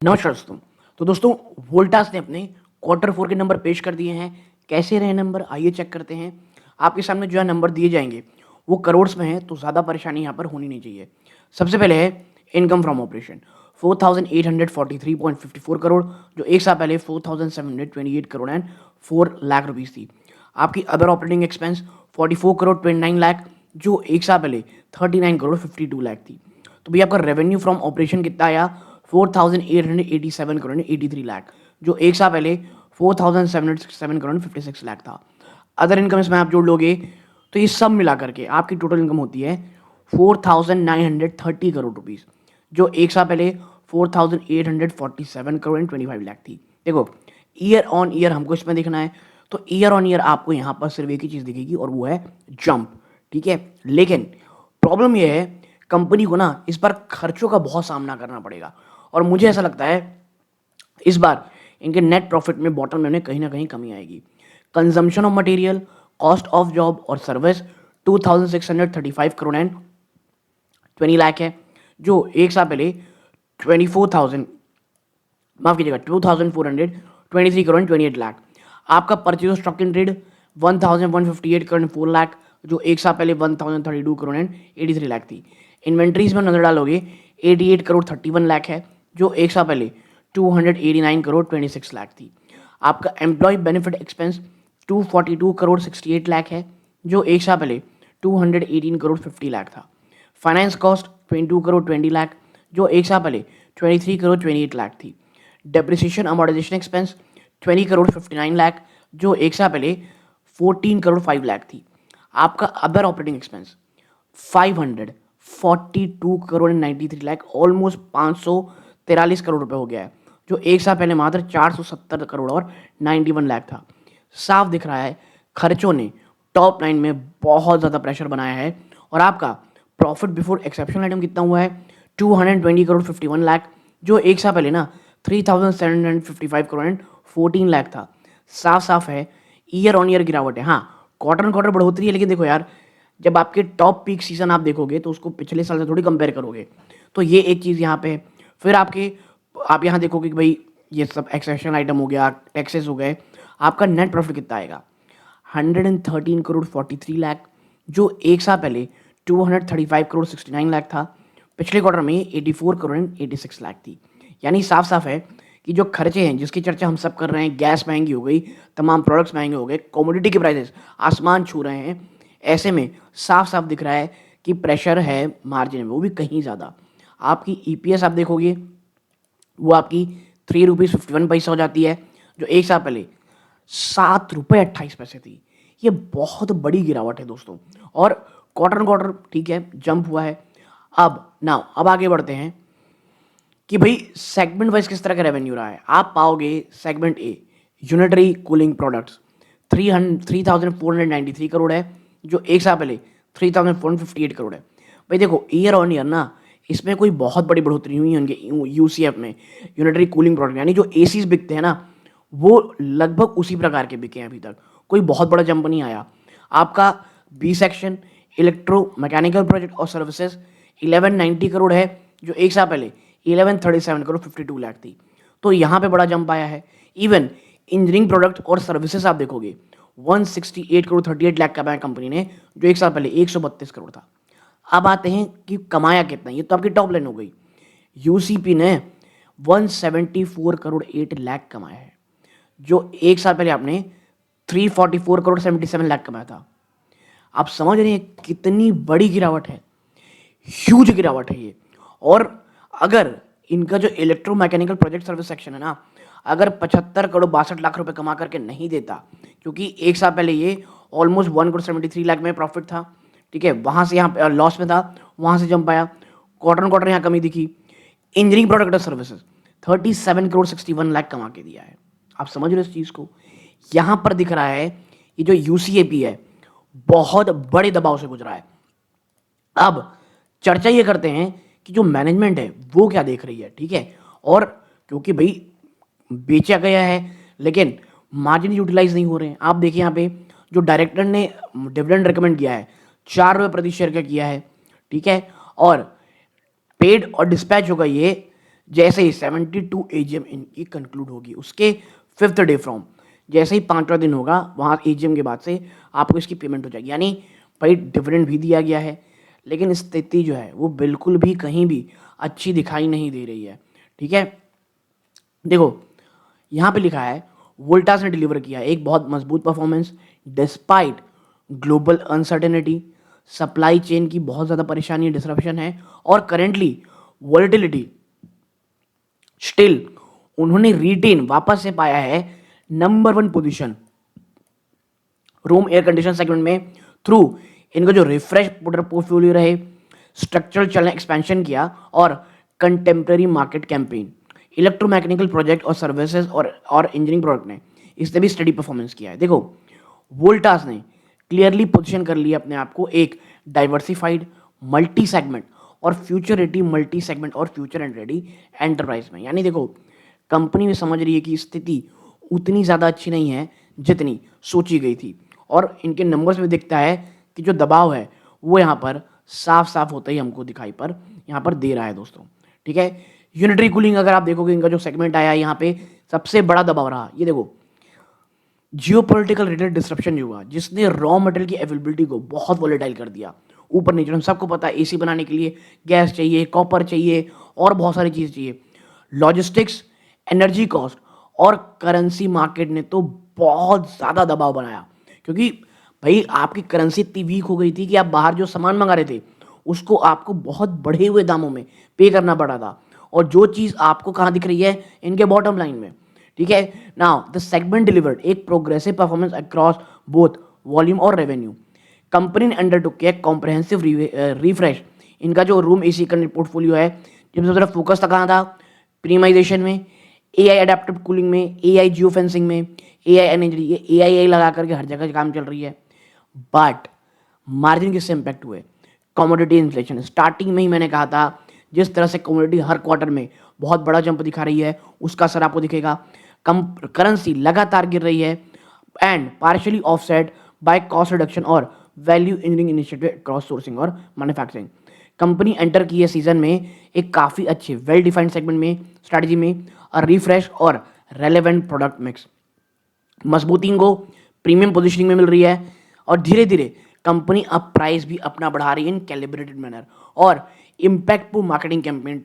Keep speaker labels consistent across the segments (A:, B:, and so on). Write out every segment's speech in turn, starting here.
A: नमस्कार दोस्तों। तो दोस्तों, वोल्टास ने अपने क्वार्टर फोर के नंबर पेश कर दिए हैं। कैसे रहे नंबर, आइए चेक करते हैं। आपके सामने जो है नंबर दिए जाएंगे वो करोड़ में है, तो ज़्यादा परेशानी यहाँ पर होनी नहीं चाहिए। सबसे पहले है इनकम फ्रॉम ऑपरेशन 4843.54 करोड़, जो एक साल पहले 4728 करोड़ एंड 4 लाख रुपीज़ थी। आपकी other operating expense 44 crore 29 lakh, जो एक साल पहले 39 करोड़ 52 लाख थी। तो भैया आपका रेवेन्यू फ्रॉम ऑपरेशन कितना आया? 4887 करोड़ 83 लाख, जो एक साल पहले 4767 करोड़ 56 लाख था। अदर इनकम इसमें आप जोड़ लोगे तो ये सब मिला करके आपकी टोटल इनकम होती है 4930 करोड़ रुपीज़, जो एक साल पहले 4847 करोड़ 25 लाख थी। देखो, ईयर ऑन ईयर हमको इसमें देखना है, तो ईयर ऑन ईयर आपको यहाँ पर सिर्फ एक ही चीज़ दिखेगी और वो है जंप। ठीक है, लेकिन प्रॉब्लम ये है, कंपनी को ना इस बार खर्चों का बहुत सामना करना पड़ेगा और मुझे ऐसा लगता है इस बार इनके नेट प्रॉफिट में, बॉटम में कहीं ना कहीं कमी आएगी। Consumption of material, cost of job और सर्विस 2635 करोड़ एंड 20 लाख है, जो एक साल पहले 24,000, माफ कीजिएगा 2423 करोड़ 28 लाख। आपका purchase stock in trade 1158 crore 4 lakh, जो एक साल पहले 1032 करोड़ एंड 83 लाख थी। इन्वेंट्रीज में नजर डालोगे 88 करोड़ 31 लाख है, जो एक साल पहले 289 करोड़ 26 लाख थी। आपका employee benefit expense 242 crore 68 lakh है, जो एक साल पहले 218 करोड़ 50 लाख था। फाइनेंस कॉस्ट 22 करोड़ 20 लाख, जो एक साल पहले 23 करोड़ 28 लाख थी। Depreciation amortisation expense 20 crore 59 lakh, जो एक साल पहले 14 करोड़ 5 लाख थी। आपका other operating expense 542 crore 93 lakh, almost 543 crore रुपए हो गया है, जो एक साल पहले मात्र 470 करोड़ और 91 लाख था। साफ दिख रहा है खर्चों ने टॉप लाइन में बहुत ज़्यादा प्रेशर बनाया है और आपका प्रॉफिट बिफोर एक्सेप्शनल आइटम कितना हुआ है? 220 करोड़ 51 लाख, जो एक साल पहले ना 3755 करोड़ एंड 14 लाख था। साफ साफ है ईयर ऑन ईयर गिरावट है। हाँ, क्वार्टर ऑन क्वार्टर बढ़ोतरी है, लेकिन देखो यार, जब आपके टॉप पीक सीजन आप देखोगे तो उसको पिछले साल से थोड़ी कंपेयर करोगे, तो ये एक चीज़ यहाँ पे है। फिर आप यहाँ देखोगे कि भाई ये सब एक्सेप्शनल आइटम हो गया, टैक्सेस हो गए, आपका नेट प्रॉफिट कितना आएगा? 113 करोड़ 43 लाख, जो एक साल पहले 235 करोड़ 69 लाख था। पिछले क्वार्टर में 84 करोड़ 86 लाख थी। यानी साफ साफ है कि जो खर्चे हैं जिसकी चर्चा हम सब कर रहे हैं, गैस महंगी हो गई, तमाम प्रोडक्ट्स महंगे हो गए, कमोडिटी के प्राइसेस आसमान छू रहे हैं, ऐसे में साफ साफ दिख रहा है कि प्रेशर है मार्जिन में, वो भी कहीं ज़्यादा। आपकी ईपीएस आप देखोगे वो आपकी 3 रुपीज़ 51 पैसा हो जाती है, जो एक साल पहले 7 रुपये 28 पैसे थी। ये बहुत बड़ी गिरावट है दोस्तों। और क्वार्टर क्वार्टर ठीक है, जंप हुआ है। अब आगे बढ़ते हैं कि भाई सेगमेंट वाइज किस तरह का रेवेन्यू रहा है। आप पाओगे segment A unitary cooling products 3493 crore है, जो एक साल पहले 3458 करोड़ है। भाई देखो, ईयर ऑन ईयर ना इसमें कोई बहुत बड़ी बढ़ोतरी हुई है उनके यूसीएफ में, यूनिटरी कूलिंग प्रोडक्ट, यानी जो एसीज बिकते हैं ना वो लगभग उसी प्रकार के बिके हैं। अभी तक कोई बहुत बड़ा जंप नहीं आया। आपका B section electromechanical project और सर्विसेज 1190 करोड़ है, जो एक साल पहले 1137 करोड़ 52 लाख थी। तो यहाँ पे बड़ा जंप आया है। इवन इंजीनियरिंग प्रोडक्ट और सर्विसेज आप देखोगे 168 करोड़ 38 लाख कमाया कंपनी ने, जो एक साल पहले 132 करोड़ था। अब आते हैं कि कमाया कितना, ये तो आपकी टॉप लाइन हो गई। यूसीपी ने 174 करोड़ 8 लाख कमाया है, जो एक साल पहले आपने 344 करोड़ 77 लाख कमाया था। आप समझ रहे हैं कितनी बड़ी गिरावट है, ह्यूज गिरावट है ये। और अगर इनका जो इलेक्ट्रोमैकेनिकल प्रोजेक्ट सर्विस सेक्शन है ना, अगर 75 करोड़ 62 लाख रुपए कमा करके नहीं देता, क्योंकि एक साल पहले ये ऑलमोस्ट 1 करोड़ 73 लाख में प्रॉफिट था, ठीक है, वहां से यहाँ लॉस में था, वहां से जंप आया, क्वार्टर क्वार्टर यहाँ कमी दिखी। इंजीनियरिंग प्रोडक्ट और सर्विसेज 37 करोड़ 61 लाख कमा के दिया है। आप समझ रहे हो इस चीज को? यहां पर दिख रहा है ये जो यूसीएपी है बहुत बड़े दबाव से गुजरा है। अब चर्चा ये करते हैं कि जो मैनेजमेंट है वो क्या देख रही है, ठीक है। और क्योंकि भाई बेचा गया है लेकिन मार्जिन यूटिलाइज नहीं हो रहे हैं। आप देखिए यहाँ पे जो डायरेक्टर ने डिविडेंड रिकमेंड किया है 4 रुपये प्रति शेयर का किया है, ठीक है। और पेड और डिस्पैच होगा ये जैसे ही 72 एजीएम इनकी कंक्लूड होगी, उसके 5th डे फ्रॉम, जैसे ही 5वां दिन होगा वहाँ एजीएम के बाद से आपको इसकी पेमेंट हो जाएगी। यानी भाई डिविडेंड भी दिया गया है, लेकिन स्थिति जो है वो बिल्कुल भी कहीं भी अच्छी दिखाई नहीं दे रही है। ठीक है, देखो यहाँ पे लिखा है वोल्टास ने डिलीवर किया एक बहुत मजबूत performance despite global uncertainty, supply chain की बहुत ज़्यादा परेशानी डिसरप्शन है, और करेंटली वॉलेटिलिटी स्टिल उन्होंने रिटेन वापस से पाया है number 1 position room air condition segment में थ्रू इनका जो रिफ्रेश प्रोडक्ट पोर्टफोलियो रहे, स्ट्रक्चरल चैनल एक्सपेंशन किया और contemporary market campaign, electromechanical project और सर्विसेज और इंजीनियरिंग प्रोडक्ट ने इसने भी स्टडी परफॉर्मेंस किया है। देखो वोल्टास ने क्लियरली पोजीशन कर लिया अपने आप को एक डाइवर्सिफाइड मल्टी सेगमेंट और फ्यूचर रेडी मल्टी सेगमेंट और फ्यूचर एंड रेडी एंटरप्राइज में। यानी देखो कंपनी भी समझ रही है कि स्थिति उतनी ज़्यादा अच्छी नहीं है जितनी सोची गई थी, और इनके नंबर्स में दिखता है कि जो दबाव है वो यहाँ पर साफ साफ होता ही हमको दिखाई पर यहाँ पर दे रहा है दोस्तों। ठीक है, यूनिटरी कूलिंग अगर आप देखोगे इनका जो सेगमेंट आया यहाँ पे सबसे बड़ा दबाव रहा। ये देखो जियोपॉलिटिकल रिलेटेड डिस्ट्रप्शन जो हुआ जिसने रॉ मटेरियल की अवेलेबिलिटी को बहुत वॉलेटाइल कर दिया ऊपर नीचे। हम सबको पता है एसी बनाने के लिए गैस चाहिए, कॉपर चाहिए और बहुत सारी चीज़ चाहिए। लॉजिस्टिक्स, एनर्जी कॉस्ट और करेंसी मार्केट ने तो बहुत ज़्यादा दबाव बनाया, क्योंकि भाई आपकी करेंसी इतनी वीक हो गई थी कि आप बाहर जो सामान मंगा रहे थे उसको आपको बहुत बढ़े हुए दामों में पे करना पड़ा था, और जो चीज़ आपको कहाँ दिख रही है, इनके बॉटम लाइन में। ठीक है, नाउ द सेगमेंट डिलीवर्ड एक progressive performance across both volume और रेवेन्यू। कंपनी ने अंडरटुक किया कॉम्प्रहेंसिव रिफ्रेश इनका जो रूम एसी का पोर्टफोलियो है, जिसमें सिर्फ फोकस था कहाँ था, प्रीमाइजेशन में, एआई अडेप्टिव कूलिंग में, एआई जियो फेंसिंग में, एआई एनर्जी, ये एआई लगा करके हर जगह काम चल रही है। बट मार्जिन किससे इंपैक्ट हुए, कमोडिटी इन्फ्लेशन। स्टार्टिंग में ही मैंने कहा था जिस तरह से कमोडिटी हर क्वार्टर में बहुत बड़ा जंप दिखा रही है उसका असर आपको दिखेगा। कम करेंसी लगातार गिर रही है and partially offset by cost reduction और value engineering initiative across sourcing और मैन्युफैक्चरिंग। कंपनी एंटर की है सीजन में एक काफ़ी अच्छे वेल डिफाइंड सेगमेंट में स्ट्रैटेजी में और रिफ्रेश और रेलेवेंट प्रोडक्ट मिक्स मजबूती इनको प्रीमियम पोजीशनिंग में मिल रही है, और धीरे धीरे कंपनी अब प्राइस भी अपना बढ़ा रही है इन कैलिब्रेटेड मैनर और impactful marketing campaign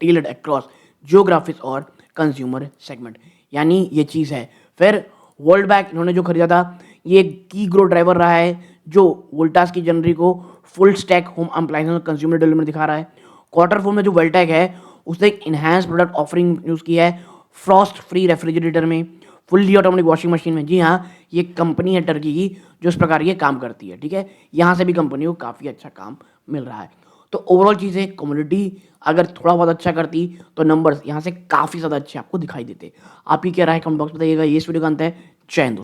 A: tailored across geographies और कंज्यूमर सेगमेंट। यानी ये चीज़ है। फिर वर्ल्ड बैंक इन्होंने जो खरीदा था ये की ग्रोथ ड्राइवर रहा है जो वोल्टास की जनरी को फुल स्टैक होम अप्लायंस और कंज्यूमर डेवलपमेंट दिखा रहा है। क्वार्टर 4 में जो वेल्टेक है उसने एक इन्हांस प्रोडक्ट ऑफरिंग यूज़ की है फ्रॉस्ट फ्री रेफ्रिजरेटर में, फुल्ली ऑटोमेटिक वॉशिंग मशीन में। जी हाँ, ये कंपनी है टर्की की जो इस प्रकार ये काम करती है। ठीक है, यहाँ से भी कंपनी को काफ़ी अच्छा काम मिल रहा है। तो ओवरऑल चीज़ें कम्युनिटी अगर थोड़ा बहुत अच्छा करती तो नंबर्स यहाँ से काफ़ी ज़्यादा अच्छे आपको दिखाई देते। आपकी क्या राय कमेंट बॉक्स में बताइएगा। ये इस वीडियो का अंत है। जय हिंद।